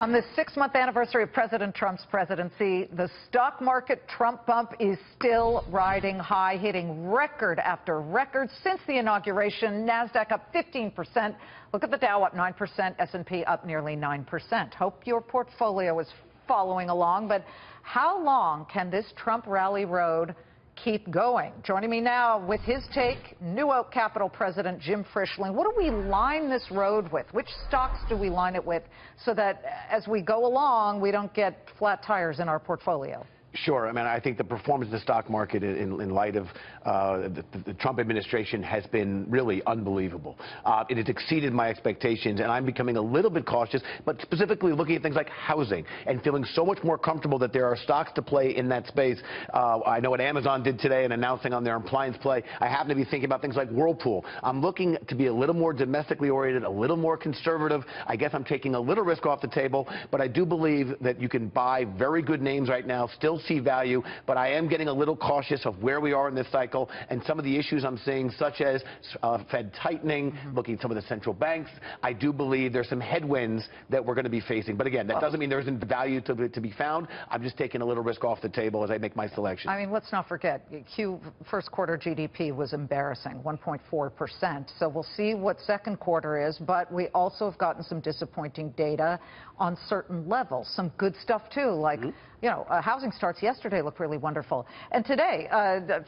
On the 6-month anniversary of President Trump's presidency, the stock market Trump bump is still riding high, hitting record after record since the inauguration. NASDAQ up 15%. Look at the Dow up 9%, S&P up nearly 9%. Hope your portfolio is following along. But how long can this Trump rally road keep going? Joining me now with his take, NewOak Capital President Jim Frischling. What do we line this road with? Which stocks do we line it with so that as we go along, we don't get flat tires in our portfolio? Sure. I mean, I think the performance of the stock market in light of the Trump administration has been really unbelievable. It has exceeded my expectations, and I'm becoming a little bit cautious, but specifically looking at things like housing and feeling so much more comfortable that there are stocks to play in that space. I know what Amazon did today in announcing on their appliance play. I happen to be thinking about things like Whirlpool. I'm looking to be a little more domestically oriented, a little more conservative. I guess I'm taking a little risk off the table, but I do believe that you can buy very good names right now, still see value, but I am getting a little cautious of where we are in this cycle and some of the issues I'm seeing, such as Fed tightening, looking at some of the central banks. I do believe there's some headwinds that we're going to be facing. But again, that doesn't mean there isn't value to be found. I'm just taking a little risk off the table as I make my selection. I mean, let's not forget, first quarter GDP was embarrassing, 1.4%. So we'll see what second quarter is, but we also have gotten some disappointing data on certain levels. Some good stuff, too, like, you know, housing starts yesterday look really wonderful. And today,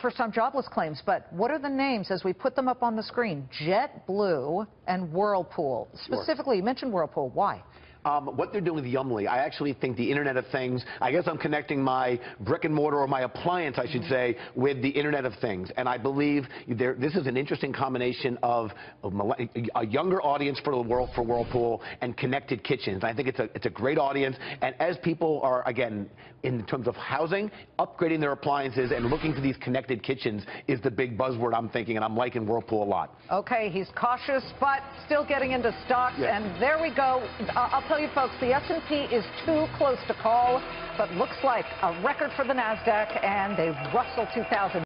first-time jobless claims. But what are the names as we put them up on the screen? JetBlue and Whirlpool. Specifically, you mentioned Whirlpool. Why? What they're doing with Yumly, I actually think the Internet of Things, I guess I'm connecting my brick and mortar, or my appliance, I should say, with the Internet of Things. And I believe this is an interesting combination of a younger audience for Whirlpool and connected kitchens. I think it's a great audience. And as people are, again, in terms of housing, upgrading their appliances and looking to these connected kitchens is the big buzzword I'm thinking, and I'm liking Whirlpool a lot. Okay, he's cautious, but still getting into stocks. Yeah. And there we go. I'll tell you, folks, the S&P is too close to call, but looks like a record for the NASDAQ, and they rustle 2,000.